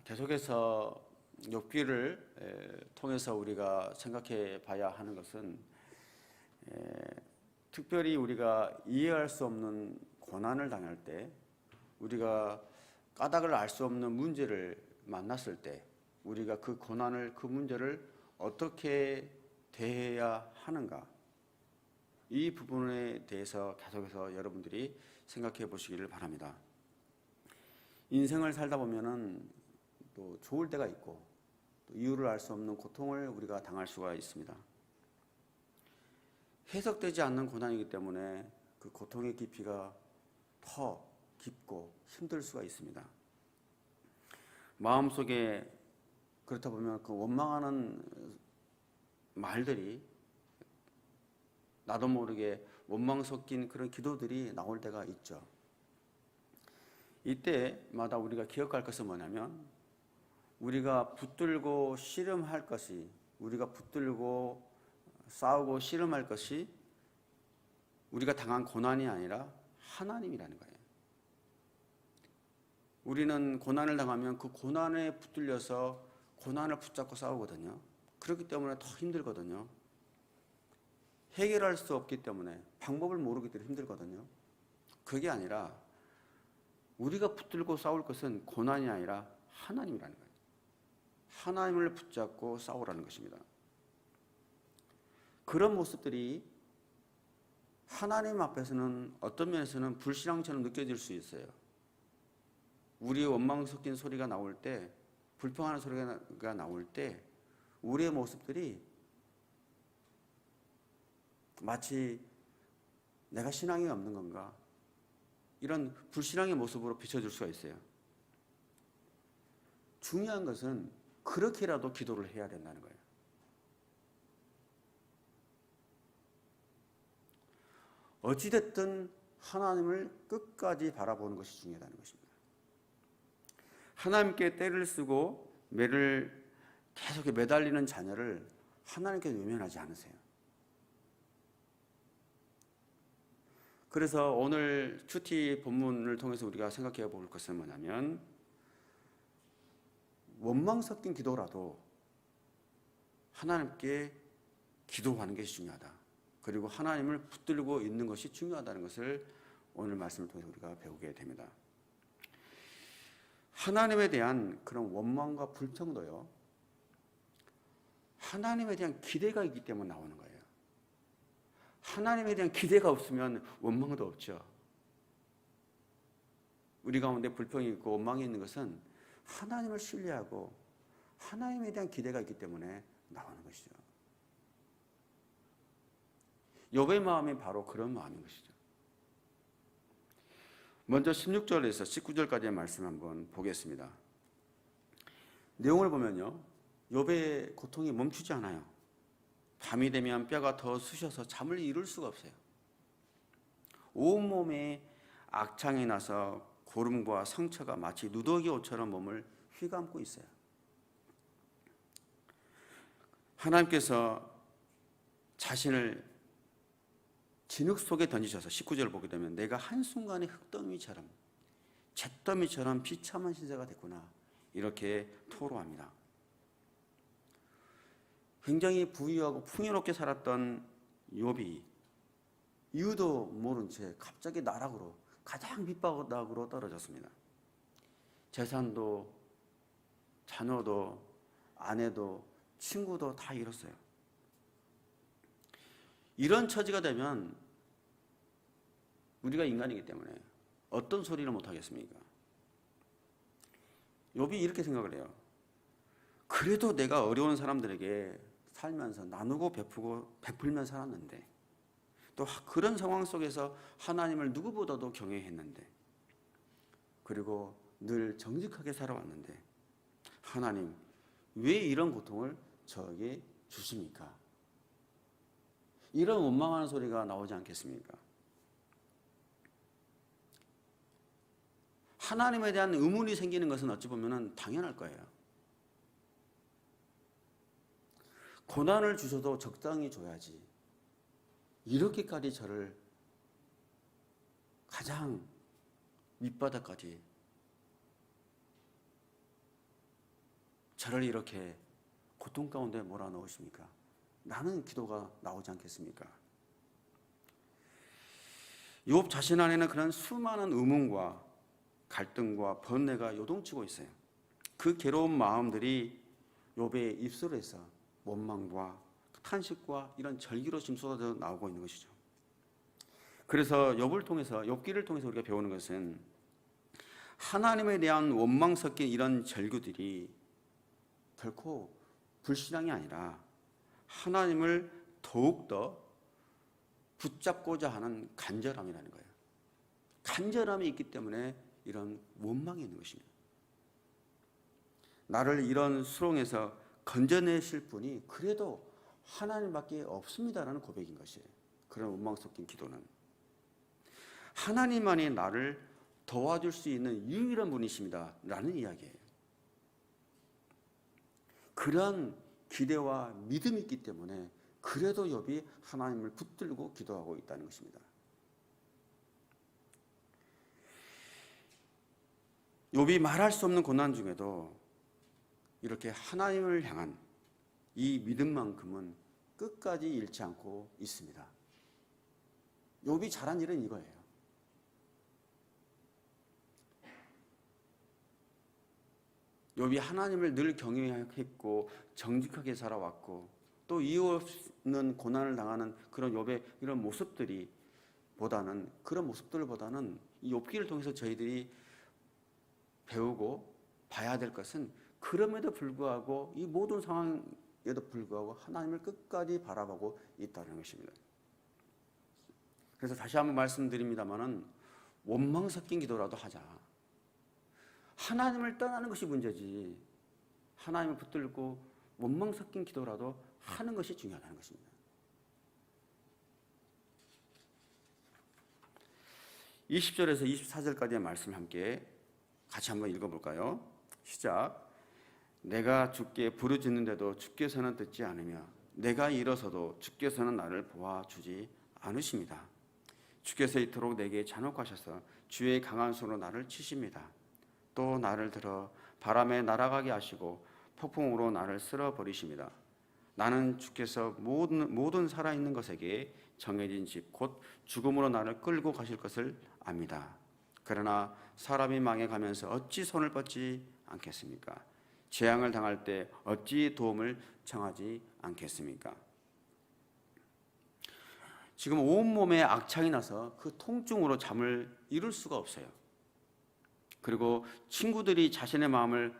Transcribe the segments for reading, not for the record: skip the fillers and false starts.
계속해서 욥기를 통해서 우리가 생각해 봐야 하는 것은 특별히 우리가 이해할 수 없는 고난을 당할 때, 우리가 까닭을 알 수 없는 문제를 만났을 때 우리가 그 고난을, 그 문제를 어떻게 대해야 하는가, 이 부분에 대해서 계속해서 여러분들이 생각해 보시기를 바랍니다. 인생을 살다 보면은 또 좋을 때가 있고 또 이유를 알 수 없는 고통을 우리가 당할 수가 있습니다. 해석되지 않는 고난이기 때문에 그 고통의 깊이가 더 깊고 힘들 수가 있습니다. 마음속에 그렇다 보면 그 원망하는 말들이, 나도 모르게 원망 섞인 그런 기도들이 나올 때가 있죠. 이때마다 우리가 기억할 것은 뭐냐면, 우리가 붙들고 씨름할 것이, 우리가 붙들고 싸우고 씨름할 것이 우리가 당한 고난이 아니라 하나님이라는 거예요. 우리는 고난을 당하면 그 고난에 붙들려서 고난을 붙잡고 싸우거든요. 그렇기 때문에 더 힘들거든요. 해결할 수 없기 때문에, 방법을 모르기 때문에 힘들거든요. 그게 아니라 우리가 붙들고 싸울 것은 고난이 아니라 하나님이라는 거예요. 하나님을 붙잡고 싸우라는 것입니다. 그런 모습들이 하나님 앞에서는 어떤 면에서는 불신앙처럼 느껴질 수 있어요. 우리의 원망 섞인 소리가 나올 때, 불평하는 소리가 나올 때 우리의 모습들이 마치 내가 신앙이 없는 건가, 이런 불신앙의 모습으로 비춰질 수가 있어요. 중요한 것은 그렇게라도 기도를 해야 된다는 거예요. 어찌됐든 하나님을 끝까지 바라보는 것이 중요하다는 것입니다. 하나님께 떼를 쓰고 매를 계속 매달리는 자녀를 하나님께 외면하지 않으세요. 그래서 오늘 큐티 본문을 통해서 우리가 생각해 볼 것은 뭐냐면, 원망 섞인 기도라도 하나님께 기도하는 것이 중요하다. 그리고 하나님을 붙들고 있는 것이 중요하다는 것을 오늘 말씀을 통해서 우리가 배우게 됩니다. 하나님에 대한 그런 원망과 불평도요, 하나님에 대한 기대가 있기 때문에 나오는 거예요. 하나님에 대한 기대가 없으면 원망도 없죠. 우리 가운데 불평이 있고 원망이 있는 것은 하나님을 신뢰하고 하나님에 대한 기대가 있기 때문에 나오는 것이죠. 욥의 마음이 바로 그런 마음인 것이죠. 먼저 16절에서 19절까지의 말씀 한번 보겠습니다. 내용을 보면요, 욥의 고통이 멈추지 않아요. 밤이 되면 뼈가 더 쑤셔서 잠을 이룰 수가 없어요. 온몸에 악창이 나서 고름과 상처가 마치 누더기 옷처럼 몸을 휘감고 있어요. 하나님께서 자신을 진흙 속에 던지셔서 19절을 보게 되면, 내가 한순간에 흙더미처럼, 잿더미처럼 비참한 신세가 됐구나, 이렇게 토로합니다. 굉장히 부유하고 풍요롭게 살았던 욥이 이유도 모른 채 갑자기 나락으로, 가장 밑바닥으로 떨어졌습니다. 재산도, 자녀도, 아내도, 친구도 다 잃었어요. 이런 처지가 되면 우리가 인간이기 때문에 어떤 소리를 못 하겠습니까? 욥이 이렇게 생각을 해요. 그래도 내가 어려운 사람들에게 살면서 나누고 베풀면 살았는데, 또 그런 상황 속에서 하나님을 누구보다도 경외했는데, 그리고 늘 정직하게 살아왔는데, 하나님 왜 이런 고통을 저에게 주십니까? 이런 원망하는 소리가 나오지 않겠습니까? 하나님에 대한 의문이 생기는 것은 어찌 보면 당연할 거예요. 고난을 주셔도 적당히 줘야지, 이렇게까지 저를 가장 밑바닥까지 저를 이렇게 고통 가운데 몰아넣으십니까? 라는 기도가 나오지 않겠습니까? 욥 자신 안에는 그런 수많은 의문과 갈등과 번뇌가 요동치고 있어요. 그 괴로운 마음들이 욥의 입술에서 원망과 탄식과 이런 절기로 지금 쏟아져 나오고 있는 것이죠. 그래서 욥기를 통해서 우리가 배우는 것은 하나님에 대한 원망 섞인 이런 절규들이 결코 불신앙이 아니라 하나님을 더욱더 붙잡고자 하는 간절함이라는 거예요. 간절함이 있기 때문에 이런 원망이 있는 것입니다. 나를 이런 수렁에서 건져내실 분이 그래도 하나님밖에 없습니다라는 고백인 것이에요. 그런 원망 섞인 기도는 하나님만이 나를 도와줄 수 있는 유일한 분이십니다 라는 이야기예요. 그런 기대와 믿음이 있기 때문에 그래도 욥이 하나님을 붙들고 기도하고 있다는 것입니다. 욥이 말할 수 없는 고난 중에도 이렇게 하나님을 향한 이 믿음만큼은 끝까지 잃지 않고 있습니다. 욥이 잘한 일은 이거예요. 욥이 하나님을 늘 경외했고 정직하게 살아왔고 또 이유 없는 고난을 당하는 그런 욥의 이런 모습들보다는 이 욥기를 통해서 저희들이 배우고 봐야 될 것은 그럼에도 불구하고 이 모든 상황에도 불구하고 하나님을 끝까지 바라보고 있다는 것입니다. 그래서 다시 한번 말씀드립니다마는 원망 섞인 기도라도 하자. 하나님을 떠나는 것이 문제지 하나님을 붙들고 원망 섞인 기도라도 하는 것이 중요하다는 것입니다. 20절에서 24절까지의 말씀 함께 같이 한번 읽어볼까요? 시작. 내가 주께 부르짖는데도 주께서는 듣지 않으며 내가 일어서도 주께서는 나를 보아주지 않으십니다. 주께서 이토록 내게 잔혹하셔서 주의 강한 손으로 나를 치십니다. 또 나를 들어 바람에 날아가게 하시고 폭풍으로 나를 쓸어버리십니다. 나는 주께서 모든 살아있는 것에게 정해진 집 곧 죽음으로 나를 끌고 가실 것을 압니다. 그러나 사람이 망해가면서 어찌 손을 뻗지 않겠습니까? 재앙을 당할 때 어찌 도움을 청하지 않겠습니까? 지금 온몸에 악창이 나서 그 통증으로 잠을 이룰 수가 없어요. 그리고 친구들이 자신의 마음을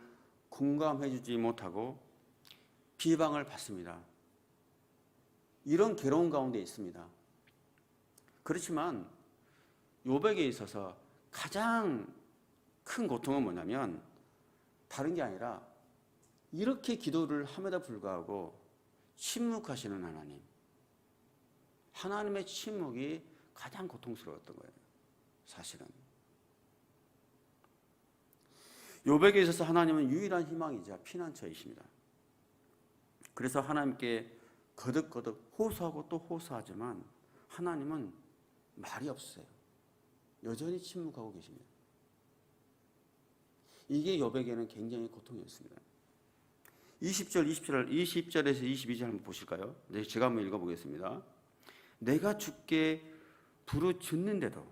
공감해 주지 못하고 비방을 받습니다. 이런 괴로운 가운데 있습니다. 그렇지만 욥에게 있어서 가장 큰 고통은 뭐냐면 다른 게 아니라 이렇게 기도를 함에도 불구하고 침묵하시는 하나님, 하나님의 침묵이 가장 고통스러웠던 거예요. 사실은 욥에게 있어서 하나님은 유일한 희망이자 피난처이십니다. 그래서 하나님께 거듭거듭 호소하고 또 호소하지만 하나님은 말이 없어요. 여전히 침묵하고 계십니다. 이게 욥에게는 굉장히 고통이었습니다. 20절에서 22절 한번 보실까요? 네, 제가 한번 읽어보겠습니다. 내가 주께 부르짖는데도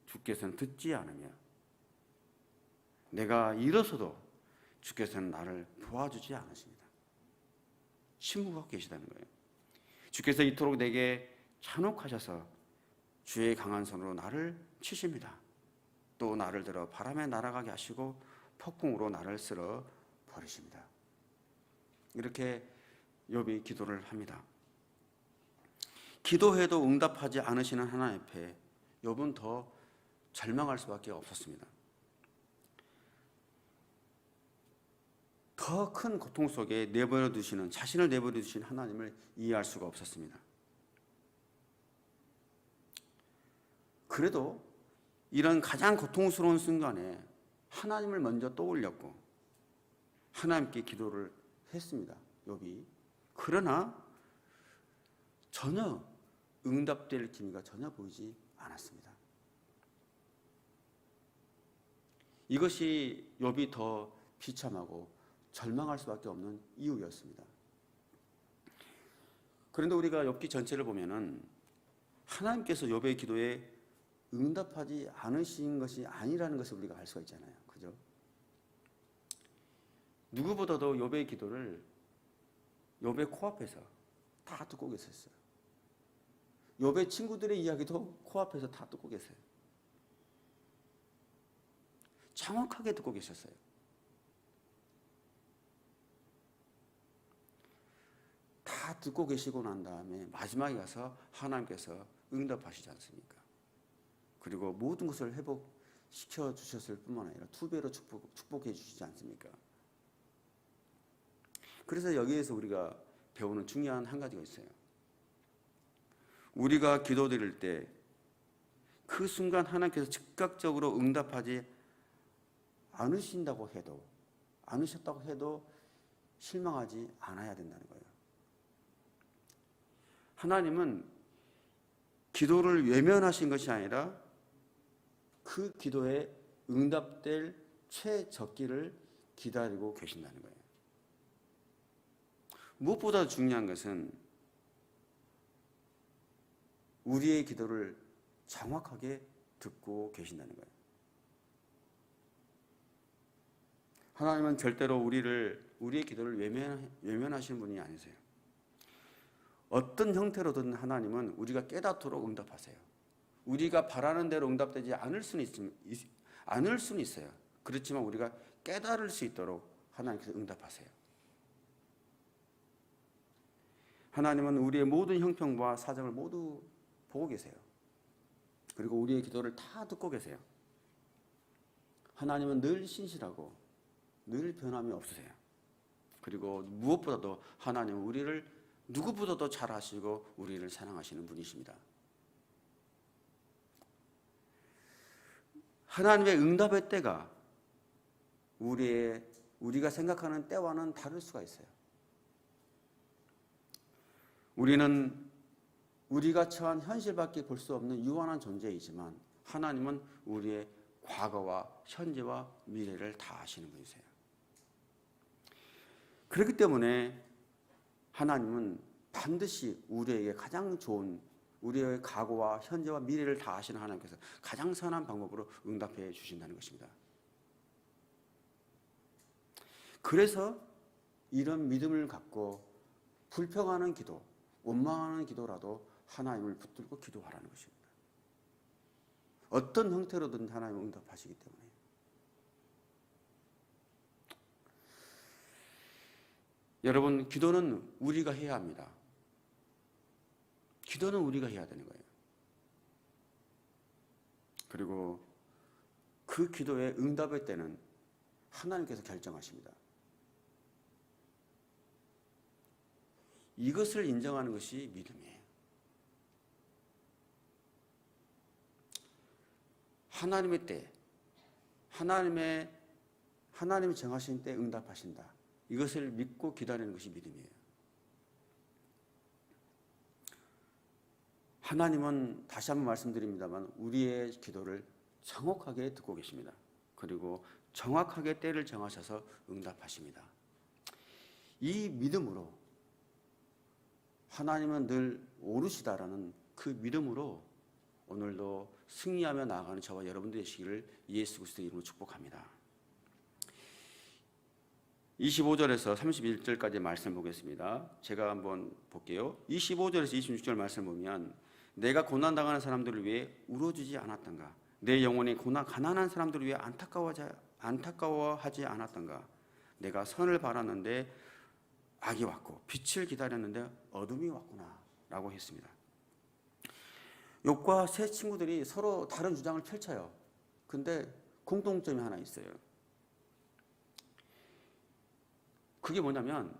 주께서는 듣지 않으며 내가 일어서도 주께서는 나를 도와주지 않으십니다. 침묵하고 계시다는 거예요. 주께서 이토록 내게 잔혹하셔서 주의 강한 손으로 나를 치십니다. 또 나를 들어 바람에 날아가게 하시고 폭풍으로 나를 쓸어 버리십니다. 이렇게 욥이 기도를 합니다. 기도해도 응답하지 않으시는 하나님 앞에 욥은 더 절망할 수밖에 없었습니다. 더 큰 고통 속에 자신을 내버려 두시는 하나님을 이해할 수가 없었습니다. 그래도 이런 가장 고통스러운 순간에 하나님을 먼저 떠올렸고 하나님께 기도를 했습니다. 욥이. 그러나 전혀 응답될 기미가 전혀 보이지 않았습니다. 이것이 욥이 더 비참하고 절망할 수밖에 없는 이유였습니다. 그런데 우리가 욥기 전체를 보면은 하나님께서 욥의 기도에 응답하지 않으신 것이 아니라는 것을 우리가 알 수가 있잖아요. 그죠? 누구보다도 욥의 기도를 욥의 코앞에서 다 듣고 계셨어요. 욥의 친구들의 이야기도 코앞에서 다 듣고 계세요. 정확하게 듣고 계셨어요. 다 듣고 계시고 난 다음에 마지막에 가서 하나님께서 응답하시지 않습니까? 그리고 모든 것을 회복시켜 주셨을 뿐만 아니라 2배로 축복해 주시지 않습니까? 그래서 여기에서 우리가 배우는 중요한 한 가지가 있어요. 우리가 기도드릴 때 그 순간 하나님께서 즉각적으로 응답하지 않으셨다고 해도 실망하지 않아야 된다는 거예요. 하나님은 기도를 외면하신 것이 아니라 그 기도에 응답될 최적기를 기다리고 계신다는 거예요. 무엇보다 중요한 것은 우리의 기도를 정확하게 듣고 계신다는 거예요. 하나님은 절대로 우리의 기도를 외면하시는 분이 아니세요. 어떤 형태로든 하나님은 우리가 깨닫도록 응답하세요. 우리가 바라는 대로 응답되지 않을 수는 있어요. 그렇지만 우리가 깨달을 수 있도록 하나님께서 응답하세요. 하나님은 우리의 모든 형편과 사정을 모두 보고 계세요. 그리고 우리의 기도를 다 듣고 계세요. 하나님은 늘 신실하고 늘 변함이 없으세요. 그리고 무엇보다도 하나님은 우리를 누구보다도 잘 아시고 우리를 사랑하시는 분이십니다. 하나님의 응답의 때가 우리가 생각하는 때와는 다를 수가 있어요. 우리는 우리가 처한 현실밖에 볼 수 없는 유한한 존재이지만 하나님은 우리의 과거와 현재와 미래를 다 아시는 분이세요. 그렇기 때문에 하나님은 반드시 우리에게 가장 좋은 우리의 과거와 현재와 미래를 다 아시는 하나님께서 가장 선한 방법으로 응답해 주신다는 것입니다. 그래서 이런 믿음을 갖고 불평하는 기도, 원망하는 기도라도 하나님을 붙들고 기도하라는 것입니다. 어떤 형태로든 하나님은 응답하시기 때문에. 여러분, 기도는 우리가 해야 합니다. 기도는 우리가 해야 되는 거예요. 그리고 그 기도의 응답의 때는 하나님께서 결정하십니다. 이것을 인정하는 것이 믿음이에요. 하나님의 때, 하나님이 정하신 때 응답하신다. 이것을 믿고 기다리는 것이 믿음이에요. 하나님은 다시 한번 말씀드립니다만 우리의 기도를 정확하게 듣고 계십니다. 그리고 정확하게 때를 정하셔서 응답하십니다. 이 믿음으로 하나님은 늘 오르시다라는 그 믿음으로 오늘도 승리하며 나아가는 저와 여러분들 되시기를 예수 그리스도의 이름으로 축복합니다. 25절에서 31절까지 말씀 보겠습니다. 제가 한번 볼게요. 25절에서 26절 말씀 보면 내가 고난당하는 사람들을 위해 울어주지 않았던가? 내 영혼이 가난한 사람들을 위해 안타까워하지 않았던가? 내가 선을 바랐는데 악이 왔고 빛을 기다렸는데 어둠이 왔구나 라고 했습니다. 욥과 세 친구들이 서로 다른 주장을 펼쳐요. 근데 공통점이 하나 있어요. 그게 뭐냐면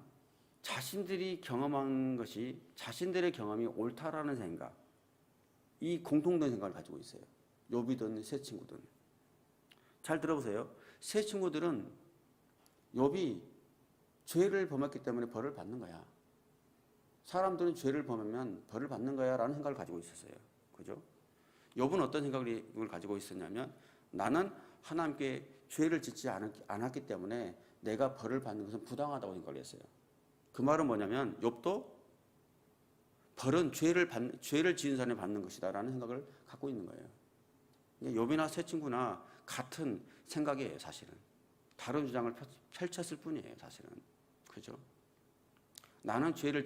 자신들이 경험한 것이 자신들의 경험이 옳다라는 생각, 이 공통된 생각을 가지고 있어요. 욥이든 세 친구든. 잘 들어보세요. 세 친구들은 욥이 죄를 범했기 때문에 벌을 받는 거야. 사람들은 죄를 범하면 벌을 받는 거야 라는 생각을 가지고 있었어요. 그죠? 욥은 어떤 생각을 가지고 있었냐면 나는 하나님께 죄를 짓지 않았기 때문에 내가 벌을 받는 것은 부당하다고 생각을 했어요. 그 말은 뭐냐면 욥도 벌은 죄를 지은 사람이 받는 것이다라는 생각을 갖고 있는 거예요. 욥이나 세 친구나 같은 생각이에요, 사실은. 다른 주장을 펼쳤을 뿐이에요, 사실은. 그죠? 나는 죄를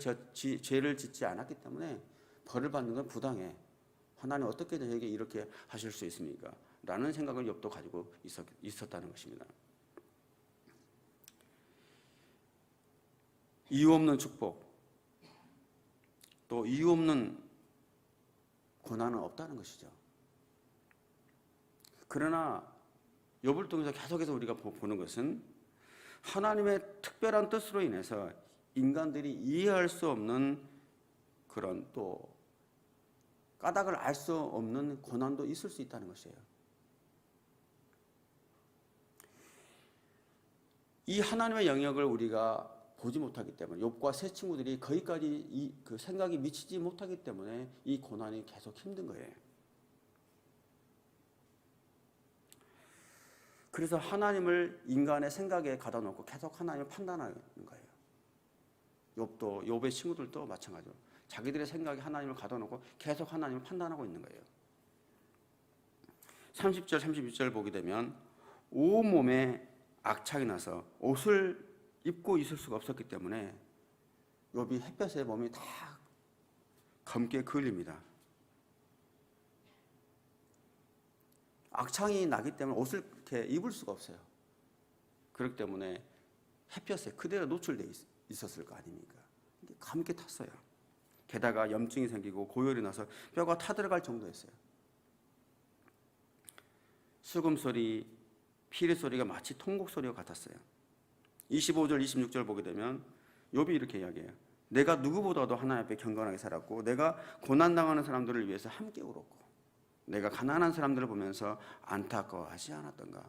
짓지 않았기 때문에 벌을 받는 건 부당해. 하나님 어떻게 저에게 이렇게 하실 수 있습니까? 라는 생각을 욥도 가지고 있었다는 것입니다. 이유 없는 축복, 또 이유 없는 고난은 없다는 것이죠. 그러나 욥을 통해서 계속해서 우리가 보는 것은 하나님의 특별한 뜻으로 인해서 인간들이 이해할 수 없는 그런 또 까닭을 알 수 없는 고난도 있을 수 있다는 것이에요. 이 하나님의 영역을 우리가 보지 못하기 때문에 욥과 세 친구들이 거기까지 그 생각이 미치지 못하기 때문에 이 고난이 계속 힘든 거예요. 그래서 하나님을 인간의 생각에 가다 놓고 계속 하나님을 판단하는 거예요. 욥의 친구들도 마찬가지로 자기들의 생각에 하나님을 가다 놓고 계속 하나님을 판단하고 있는 거예요. 30절, 31절 보게 되면 온몸에 악창이 나서 옷을 입고 있을 수가 없었기 때문에 욥이 햇볕에 몸이 다 검게 그을립니다. 악창이 나기 때문에 옷을 이렇게 입을 수가 없어요. 그렇기 때문에 햇볕에 그대로 노출되어 있었을 거 아닙니까? 감게 탔어요. 게다가 염증이 생기고 고열이 나서 뼈가 타들어갈 정도였어요. 수금 소리, 피리 소리가 마치 통곡 소리와 같았어요. 25절, 26절 보게 되면 욥이 이렇게 이야기해요. 내가 누구보다도 하나님 앞에 경건하게 살았고 내가 고난당하는 사람들을 위해서 함께 울었고 내가 가난한 사람들을 보면서 안타까워하지 않았던가.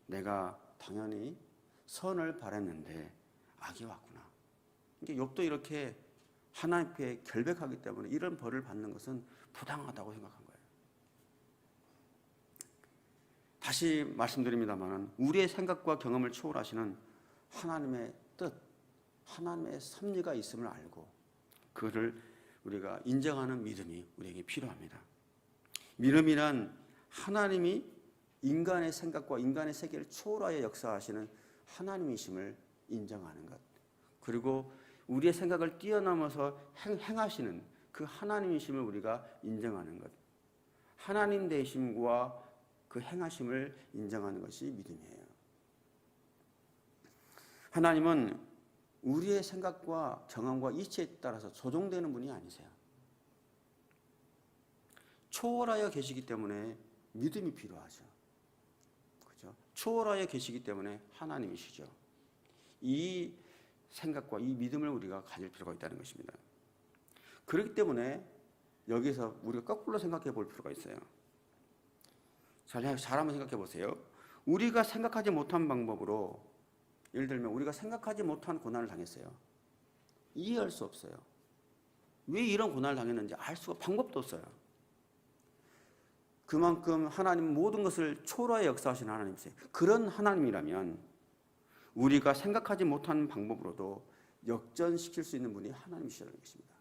내가 당연히 선을 바랐는데 악이 왔구나. 그러니까 욥도 이렇게 하나님께 결백하기 때문에 이런 벌을 받는 것은 부당하다고 생각한 거예요. 다시 말씀드립니다만 우리의 생각과 경험을 초월하시는 하나님의 뜻, 하나님의 섭리가 있음을 알고 그를 우리가 인정하는 믿음이 우리에게 필요합니다. 믿음이란 하나님이 인간의 생각과 인간의 세계를 초월하여 역사하시는 하나님이심을 인정하는 것, 그리고 우리의 생각을 뛰어넘어서 행하시는 그 하나님이심을 우리가 인정하는 것, 하나님 되심과 그 행하심을 인정하는 것이 믿음이에요. 하나님은 우리의 생각과 경험과 이치에 따라서 조종되는 분이 아니세요. 초월하여 계시기 때문에 믿음이 필요하죠. 그렇죠? 초월하여 계시기 때문에 하나님이시죠. 이 생각과 이 믿음을 우리가 가질 필요가 있다는 것입니다. 그렇기 때문에 여기서 우리가 거꾸로 생각해 볼 필요가 있어요. 잘 한번 생각해 보세요. 우리가 생각하지 못한 방법으로, 예를 들면 우리가 생각하지 못한 고난을 당했어요. 이해할 수 없어요. 왜 이런 고난을 당했는지 알 수가 방법도 없어요. 그만큼 하나님은 모든 것을 초월하여 역사하시는 하나님이세요. 그런 하나님이라면 우리가 생각하지 못한 방법으로도 역전시킬 수 있는 분이 하나님이시라는 것입니다.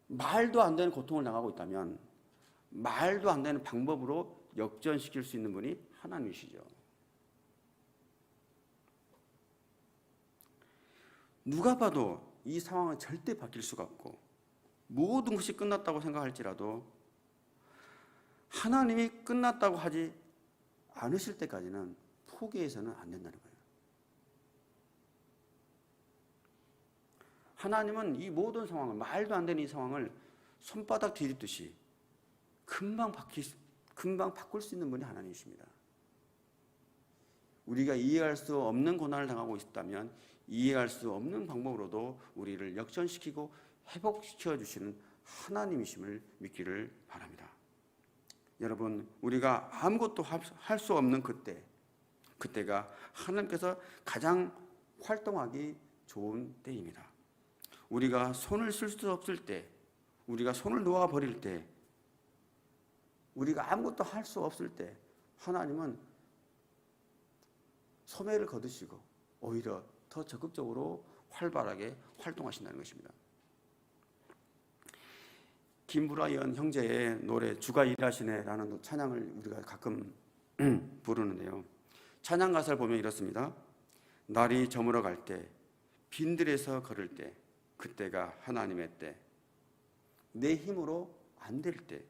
말도 안 되는 고통을 당하고 있다면 말도 안 되는 방법으로 역전시킬 수 있는 분이 하나님이시죠. 누가 봐도 이 상황은 절대 바뀔 수가 없고 모든 것이 끝났다고 생각할지라도 하나님이 끝났다고 하지 않으실 때까지는 포기해서는 안 된다는 거예요. 하나님은 이 모든 상황을, 말도 안 되는 이 상황을 손바닥 뒤집듯이 금방 바꿀 수 있는 분이 하나님이십니다. 우리가 이해할 수 없는 고난을 당하고 있다면 이해할 수 없는 방법으로도 우리를 역전시키고 회복시켜 주시는 하나님이심을 믿기를 바랍니다. 여러분, 우리가 아무것도 할 수 없는 그때가 하나님께서 가장 활동하기 좋은 때입니다. 우리가 손을 쓸 수 없을 때, 우리가 손을 놓아 버릴 때, 우리가 아무것도 할 수 없을 때 하나님은 소매를 거두시고 오히려 더 적극적으로 활발하게 활동하신다는 것입니다. 김브라이언 형제의 노래 주가 일하시네라는 찬양을 우리가 가끔 부르는데요. 찬양 가사를 보면 이렇습니다. 날이 저물어 갈 때, 빈들에서 걸을 때, 그때가 하나님의 때. 내 힘으로 안 될 때,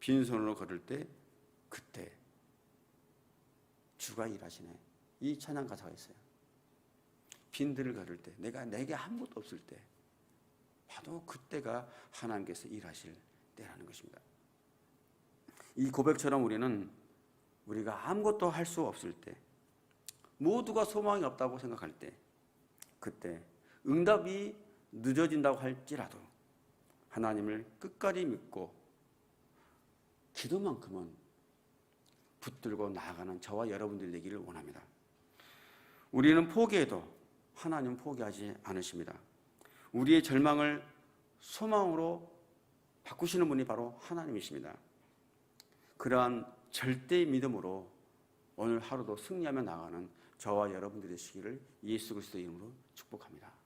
빈손으로 걸을 때, 그때 주가 일하시네. 이 찬양 가사가 있어요. 빈들을 걸을 때, 내게 아무것도 없을 때, 바로 그때가 하나님께서 일하실 때라는 것입니다. 이 고백처럼 우리가 아무것도 할 수 없을 때, 모두가 소망이 없다고 생각할 때, 그때 응답이 늦어진다고 할지라도 하나님을 끝까지 믿고 기도만큼은 붙들고 나아가는 저와 여러분들 되기를 원합니다. 우리는 포기해도 하나님은 포기하지 않으십니다. 우리의 절망을 소망으로 바꾸시는 분이 바로 하나님이십니다. 그러한 절대의 믿음으로 오늘 하루도 승리하며 나가는 저와 여러분들이 되시기를 예수 그리스도의 이름으로 축복합니다.